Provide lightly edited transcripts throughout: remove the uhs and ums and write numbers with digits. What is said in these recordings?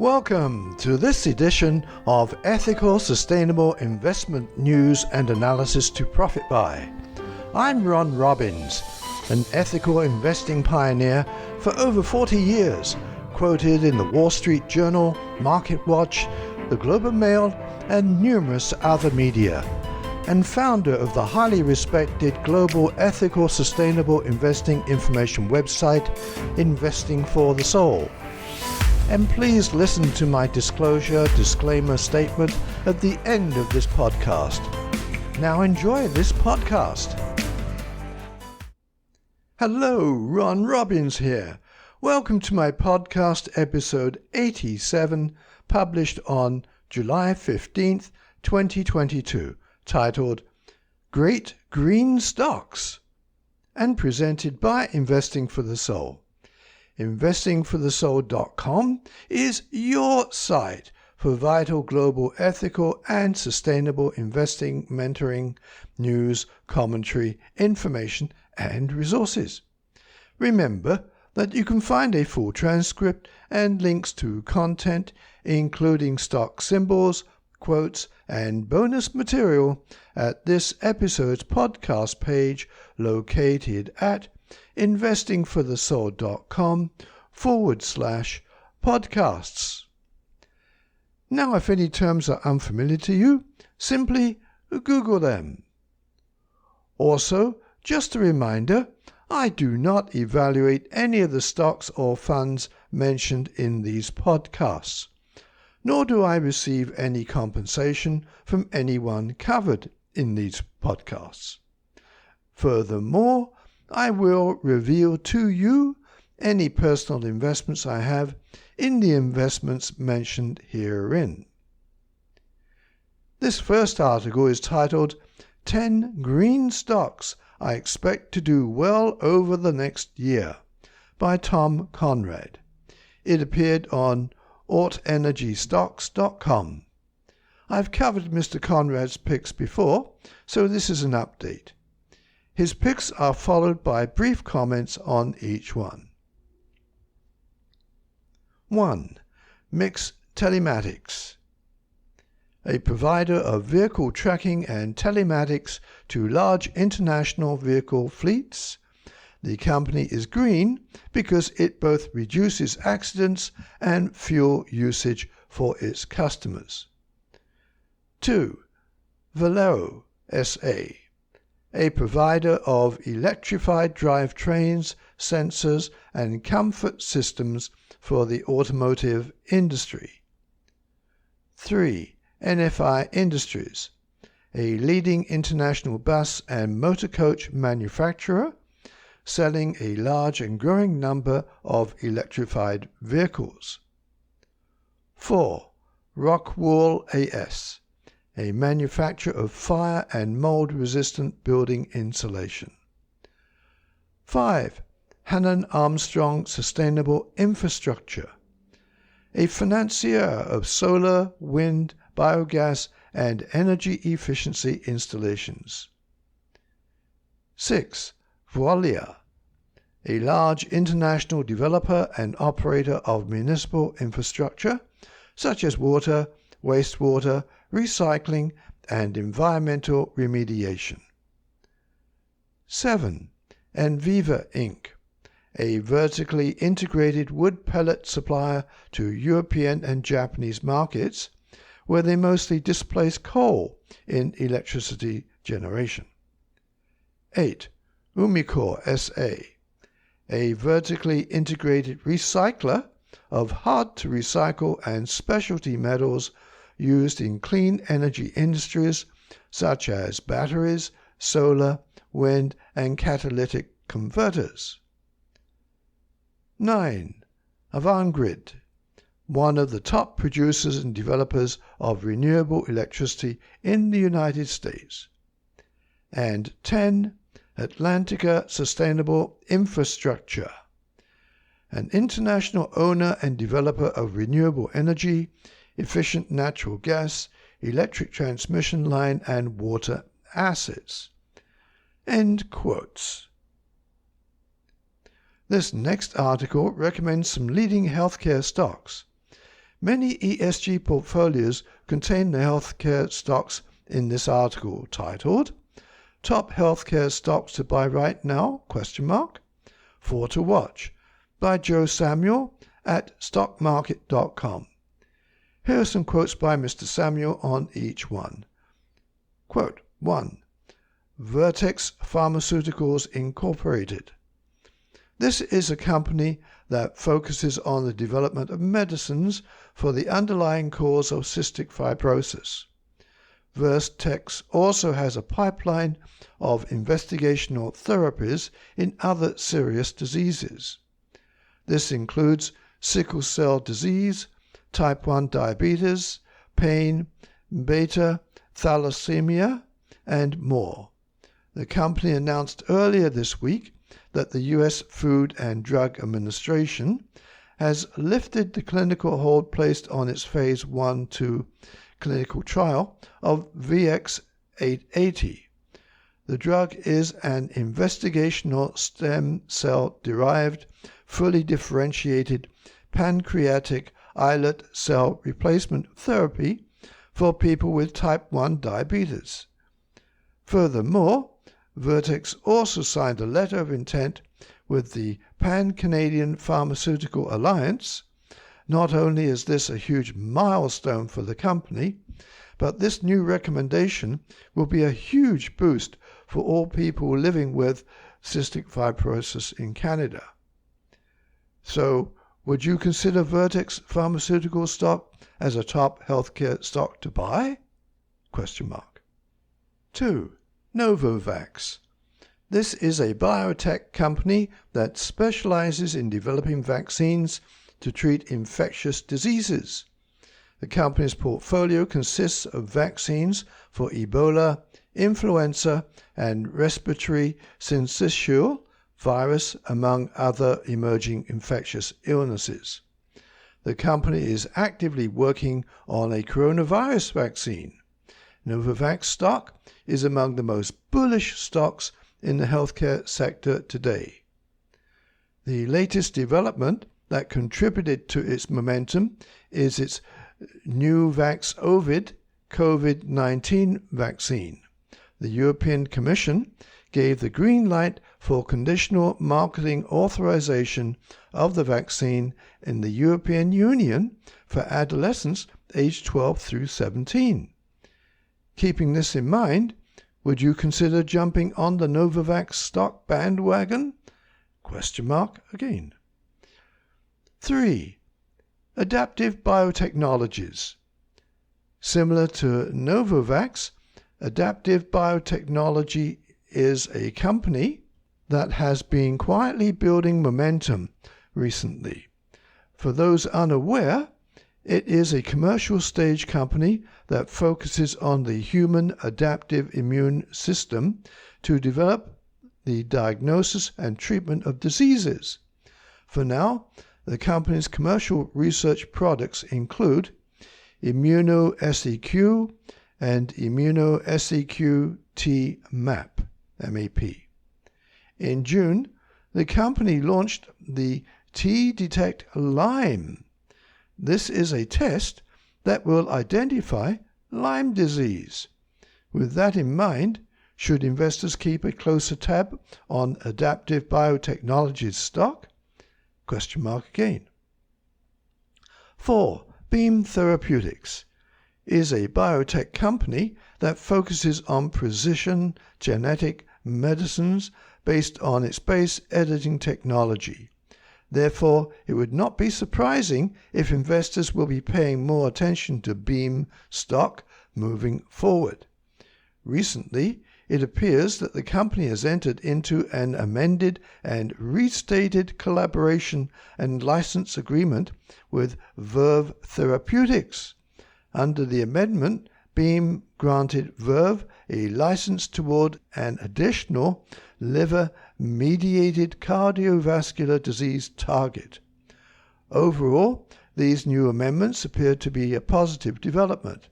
Welcome to this edition of Ethical Sustainable Investment News and Analysis to Profit By. I'm Ron Robbins, an ethical investing pioneer for over 40 years, quoted in the Wall Street Journal, MarketWatch, the Globe and Mail, and numerous other media, and founder of the highly respected global ethical sustainable investing information website, Investing for the Soul. And please listen to my disclaimer statement at the end of this podcast. Now enjoy this podcast. Hello, Ron Robbins here. Welcome to my podcast episode 87, published on July 15th, 2022, titled Great Green Stocks, and presented by Investing for the Soul. Investingforthesoul.com is your site for vital global ethical and sustainable investing, mentoring, news, commentary, information, and resources. Remember that you can find a full transcript and links to content, including stock symbols, quotes, and bonus material at this episode's podcast page located at investingforthesoul.com/podcasts. Now, if any terms are unfamiliar to you, simply Google them. Also, just a reminder, I do not evaluate any of the stocks or funds mentioned in these podcasts, nor do I receive any compensation from anyone covered in these podcasts. Furthermore, I will reveal to you any personal investments I have in the investments mentioned herein. This first article is titled 10 Green Stocks I Expect to Do Well Over the Next Year by Tom Conrad. It appeared on altenergystocks.com. I've covered Mr. Conrad's picks before, so this is an update. His picks are followed by brief comments on each one. 1. MiX Telematics. A provider of vehicle tracking and telematics to large international vehicle fleets. The company is green because it both reduces accidents and fuel usage for its customers. 2. Valero SA. A provider of electrified drivetrains, sensors, and comfort systems for the automotive industry. 3. NFI Industries, a leading international bus and motor coach manufacturer, selling a large and growing number of electrified vehicles. 4. Rockwool AS, a manufacturer of fire and mold-resistant building insulation. 5. Hannon Armstrong Sustainable Infrastructure, a financier of solar, wind, biogas, and energy efficiency installations. 6. Veolia, a large international developer and operator of municipal infrastructure, such as water, wastewater, recycling, and environmental remediation. 7. Enviva Inc., a vertically integrated wood pellet supplier to European and Japanese markets, where they mostly displace coal in electricity generation. 8. Umicore SA, a vertically integrated recycler of hard-to-recycle and specialty metals used in clean energy industries such as batteries, solar, wind, and catalytic converters. 9. Avangrid, one of the top producers and developers of renewable electricity in the United States. And 10. Atlantica Sustainable Infrastructure, an international owner and developer of renewable energy, efficient natural gas, electric transmission line, and water assets. End quotes. This next article recommends some leading healthcare stocks. Many ESG portfolios contain the healthcare stocks in this article titled Top Healthcare Stocks to Buy Right Now? 4 to Watch by Joe Samuel at stockmarket.com. Here are some quotes by Mr. Samuel on each one. Quote 1. Vertex Pharmaceuticals Incorporated. This is a company that focuses on the development of medicines for the underlying cause of cystic fibrosis. Vertex also has a pipeline of investigational therapies in other serious diseases. This includes sickle cell disease, type 1 diabetes, pain, beta thalassemia, and more. The company announced earlier this week that the U.S. Food and Drug Administration has lifted the clinical hold placed on its Phase 1/2 clinical trial of VX-880. The drug is an investigational stem cell-derived, fully differentiated pancreatic islet cell replacement therapy for people with type 1 diabetes. Furthermore, Vertex also signed a letter of intent with the Pan-Canadian Pharmaceutical Alliance. Not only is this a huge milestone for the company, but this new recommendation will be a huge boost for all people living with cystic fibrosis in Canada. So, would you consider Vertex Pharmaceutical stock as a top healthcare stock to buy? 2. Novavax. This is a biotech company that specializes in developing vaccines to treat infectious diseases. The company's portfolio consists of vaccines for Ebola, influenza, and respiratory syncytial virus, among other emerging infectious illnesses. The company is actively working on a coronavirus vaccine. Novavax stock is among the most bullish stocks in the healthcare sector today. The latest development that contributed to its momentum is its new Vaxovid COVID-19 vaccine. The European Commission gave the green light for conditional marketing authorization of the vaccine in the European Union for adolescents aged 12 through 17. Keeping this in mind, would you consider jumping on the Novavax stock bandwagon? Again. 3. Adaptive Biotechnologies. Similar to Novavax, Adaptive Biotechnology is a company that has been quietly building momentum recently. For those unaware, it is a commercial stage company that focuses on the human adaptive immune system to develop the diagnosis and treatment of diseases. For now, the company's commercial research products include ImmunoSEQ and ImmunoSEQ T-MAP, M-A-P. In June, the company launched the T-Detect Lyme. This is a test that will identify Lyme disease. With that in mind, should investors keep a closer tab on Adaptive Biotechnologies stock? Again. 4. Beam Therapeutics is a biotech company that focuses on precision genetic medicines based on its base editing technology. Therefore, it would not be surprising if investors will be paying more attention to Beam stock moving forward. Recently, it appears that the company has entered into an amended and restated collaboration and license agreement with Verve Therapeutics. Under the amendment, Beam granted Verve a license toward an additional liver-mediated cardiovascular disease target. Overall, these new amendments appear to be a positive development.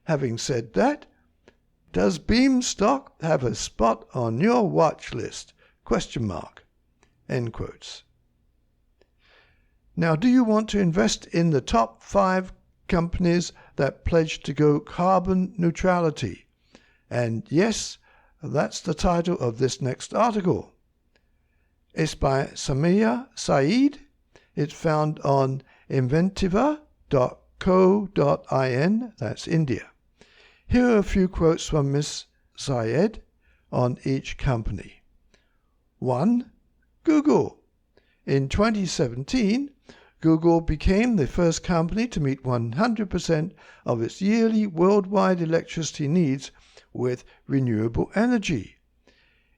Having said that, does Beam stock have a spot on your watch list? End quotes. Now, do you want to invest in the top 5 companies that pledge to go carbon neutrality? And yes, that's the title of this next article. It's by Samia Saeed. It's found on inventiva.co.in, that's India. Here are a few quotes from Ms. Saeed on each company. 1. Google. In 2017, Google became the first company to meet 100% of its yearly worldwide electricity needs with renewable energy.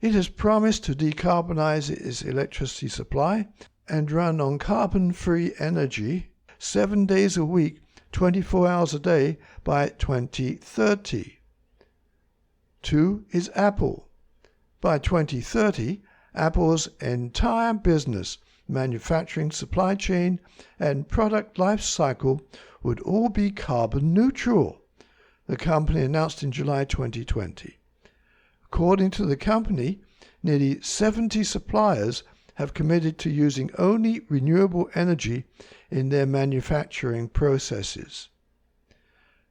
It has promised to decarbonize its electricity supply and run on carbon-free energy 7 days a week, 24 hours a day by 2030. 2 is Apple. By 2030, Apple's entire business, manufacturing supply chain, and product life cycle would all be carbon neutral, the company announced in July 2020. According to the company, nearly 70 suppliers have committed to using only renewable energy in their manufacturing processes.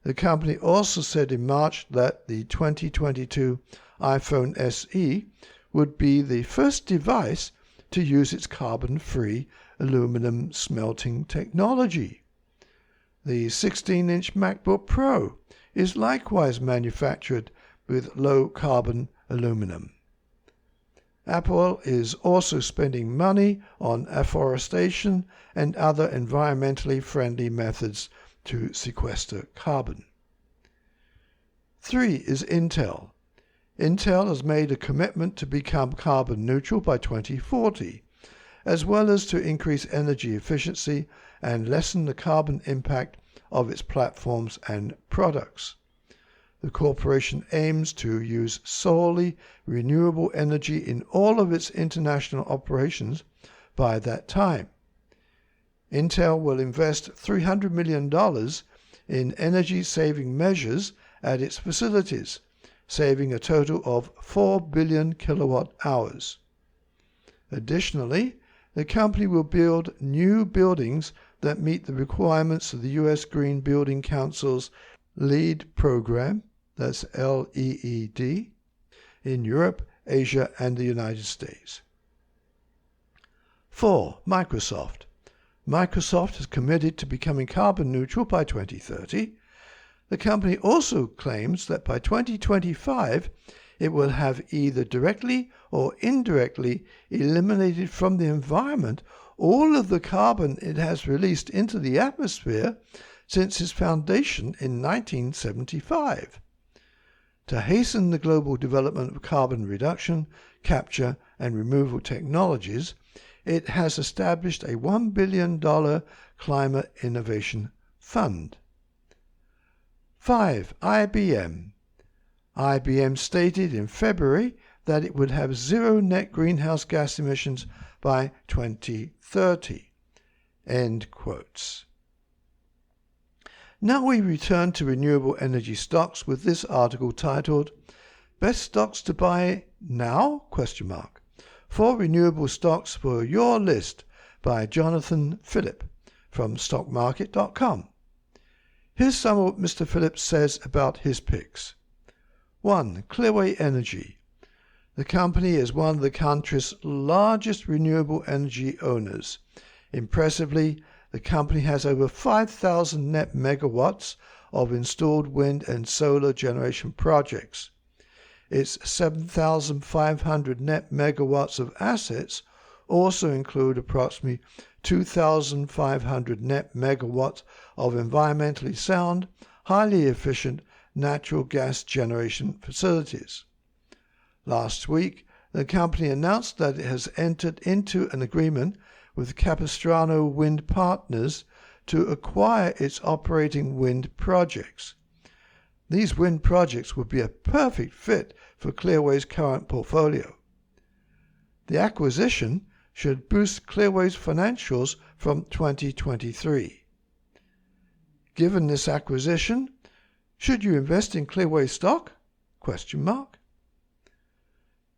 The company also said in March that the 2022 iPhone SE would be the first device to use its carbon-free aluminum smelting technology. The 16-inch MacBook Pro is likewise manufactured with low-carbon aluminum. Apple is also spending money on afforestation and other environmentally friendly methods to sequester carbon. 3 is Intel. Intel has made a commitment to become carbon neutral by 2040, as well as to increase energy efficiency and lessen the carbon impact of its platforms and products. The corporation aims to use solely renewable energy in all of its international operations by that time. Intel will invest $300 million in energy-saving measures at its facilities, saving a total of 4 billion kilowatt-hours. Additionally, the company will build new buildings that meet the requirements of the U.S. Green Building Council's LEED program, that's LEED, in Europe, Asia, and the United States. 4. Microsoft. Microsoft has committed to becoming carbon neutral by 2030. The company also claims that by 2025 it will have either directly or indirectly eliminated from the environment all of the carbon it has released into the atmosphere since its foundation in 1975. To hasten the global development of carbon reduction, capture, and removal technologies, it has established a $1 billion Climate Innovation Fund. 5. IBM. IBM stated in February that it would have zero net greenhouse gas emissions by 2030. End quotes. Now we return to renewable energy stocks with this article titled, Best Stocks to Buy Now? 4 renewable stocks for your list by Jonathan Phillip from stockmarket.com. Here's some of what Mr. Phillips says about his picks. 1. Clearway Energy. The company is one of the country's largest renewable energy owners. Impressively, the company has over 5,000 net megawatts of installed wind and solar generation projects. Its 7,500 net megawatts of assets also include approximately 2,500 net megawatts of environmentally sound, highly efficient natural gas generation facilities. Last week, the company announced that it has entered into an agreement with Capistrano Wind Partners to acquire its operating wind projects. These wind projects would be a perfect fit for Clearway's current portfolio. The acquisition should boost Clearway's financials from 2023. Given this acquisition, should you invest in Clearway stock?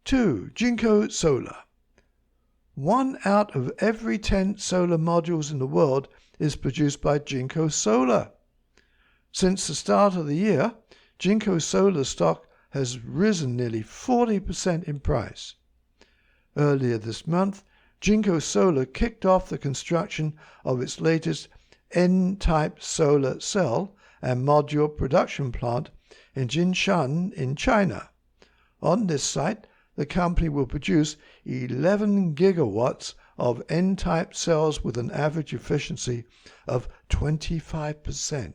2. Jinko Solar. 1 out of every 10 solar modules in the world is produced by Jinko Solar. Since the start of the year, Jinko Solar stock has risen nearly 40% in price. Earlier this month, Jinko Solar kicked off the construction of its latest N-type solar cell and module production plant in Jinshan in China. On this site, the company will produce 11 gigawatts of N-type cells with an average efficiency of 25%.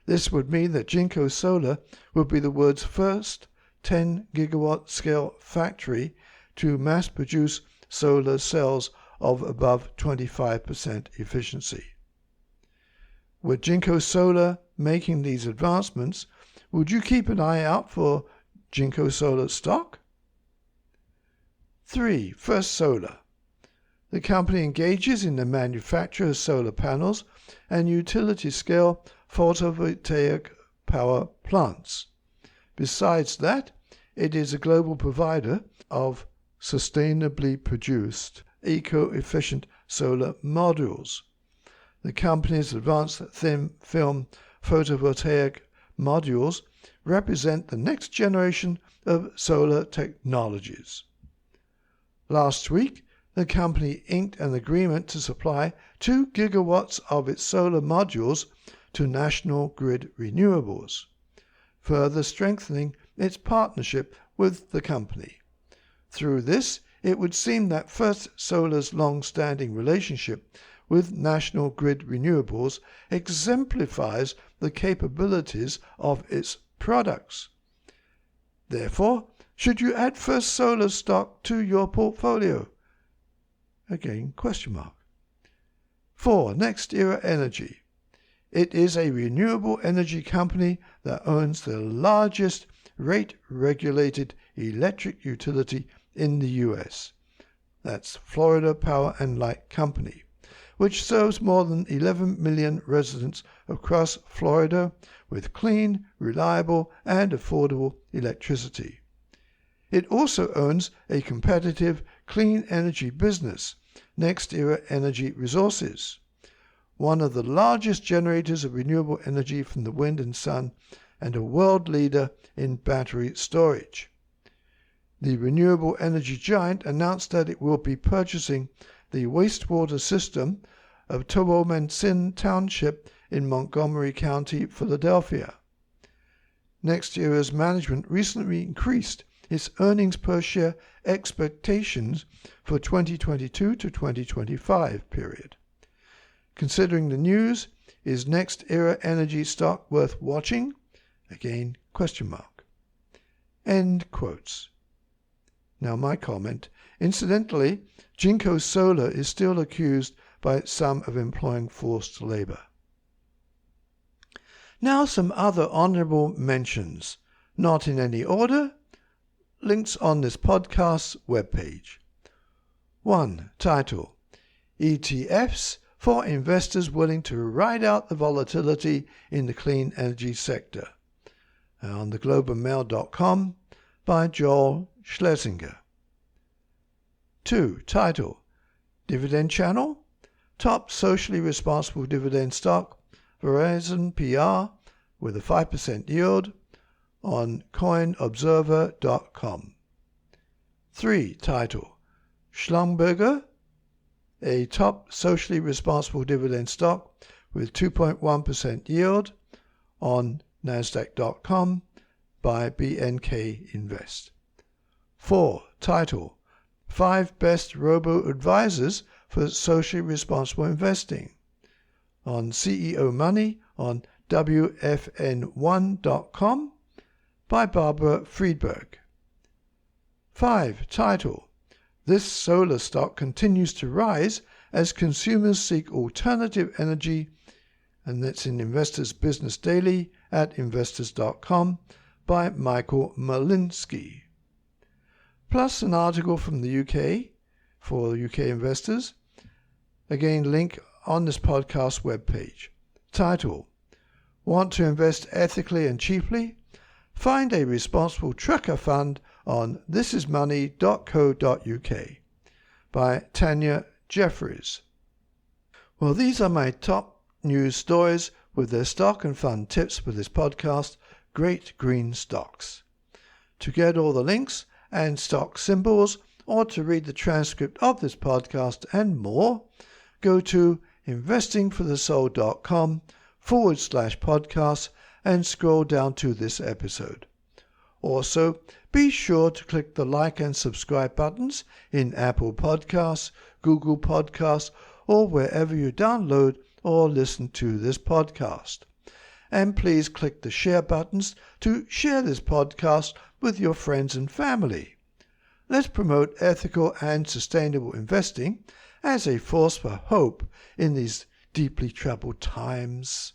This would mean that Jinko Solar will be the world's first 10 gigawatt scale factory to mass produce solar cells of above 25% efficiency. With Jinko Solar making these advancements, would you keep an eye out for Jinko Solar stock? 3. First Solar. The company engages in the manufacture of solar panels and utility-scale photovoltaic power plants. Besides that, it is a global provider of sustainably produced, eco-efficient solar modules. The company's advanced thin-film photovoltaic modules represent the next generation of solar technologies. Last week, the company inked an agreement to supply 2 gigawatts of its solar modules to National Grid Renewables, further strengthening its partnership with the company. Through this, it would seem that First Solar's long-standing relationship with National Grid Renewables exemplifies the capabilities of its products. Therefore, should you add First Solar stock to your portfolio? Again, question mark. 4. Next Era Energy. It is a renewable energy company that owns the largest rate-regulated electric utility in the U.S. That's Florida Power and Light Company, which serves more than 11 million residents across Florida with clean, reliable, and affordable electricity. It also owns a competitive clean energy business, Next Era Energy Resources, one of the largest generators of renewable energy from the wind and sun, and a world leader in battery storage. The renewable energy giant announced that it will be purchasing the wastewater system of Towomensin Township in Montgomery County, Philadelphia. Next Era's management recently increased its earnings per share expectations for 2022 to 2025 period. Considering the news, is Next Era Energy stock worth watching? Again, question mark. End quotes. Now my comment. Incidentally, Jinko Solar is still accused by some of employing forced labor. Now some other honorable mentions, not in any order, links on this podcast's webpage. 1. Title: ETFs for investors willing to ride out the volatility in the clean energy sector, on theglobalmail.com by Joel Schlesinger. 2. Title: Dividend Channel, top socially responsible dividend stock, Verizon PR with a 5% yield, on coinobserver.com. 3. Title: Schlumberger, a top socially responsible dividend stock with 2.1% yield, on nasdaq.com by BNK Invest. 4. Title: 5 best robo-advisors for socially responsible investing, on CEO Money on WFN1.com by Barbara Friedberg. 5. Title: This solar stock continues to rise as consumers seek alternative energy, and that's in Investors Business Daily at investors.com by Michael Malinsky. Plus an article from the UK for UK investors. Again, link on this podcast webpage. Title: Want to invest ethically and cheaply? Find a responsible trucker fund on thisismoney.co.uk by Tanya Jeffries. Well, these are my top news stories with their stock and fund tips with this podcast, Great Green Stocks. To get all the links and stock symbols, or to read the transcript of this podcast and more, go to investingforthesoul.com/podcast and scroll down to this episode. Also, be sure to click the like and subscribe buttons in Apple Podcasts, Google Podcasts, or wherever you download or listen to this podcast. And please click the share buttons to share this podcast with your friends and family. Let's promote ethical and sustainable investing as a force for hope in these deeply troubled times.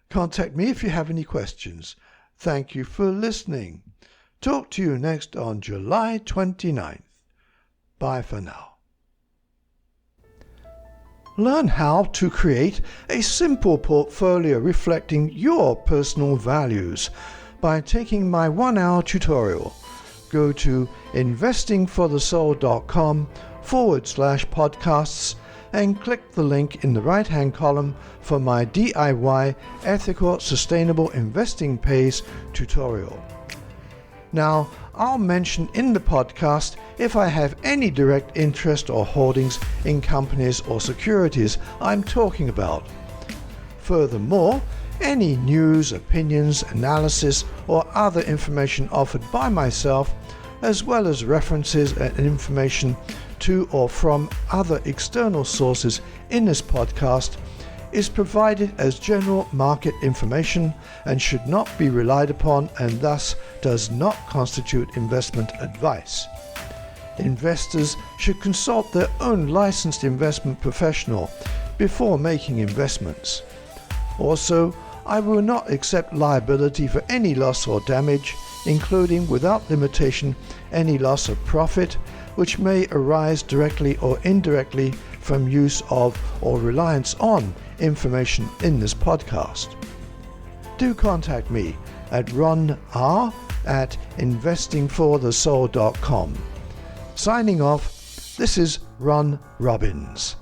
Contact me if you have any questions. Thank you for listening. Talk to you next on July 29th. Bye for now. Learn how to create a simple portfolio reflecting your personal values by taking my 1-hour tutorial. Go to investingforthesoul.com/podcasts and click the link in the right-hand column for my DIY Ethical Sustainable Investing Pays tutorial. Now, I'll mention in the podcast if I have any direct interest or holdings in companies or securities I'm talking about. Furthermore, any news, opinions, analysis, or other information offered by myself, as well as references and information to or from other external sources in this podcast, is provided as general market information and should not be relied upon and thus does not constitute investment advice. Investors should consult their own licensed investment professional before making investments. Also, I will not accept liability for any loss or damage, including without limitation any loss of profit, which may arise directly or indirectly from use of or reliance on information in this podcast. Do contact me at ronr@investingforthesoul.com. Signing off, this is Ron Robbins.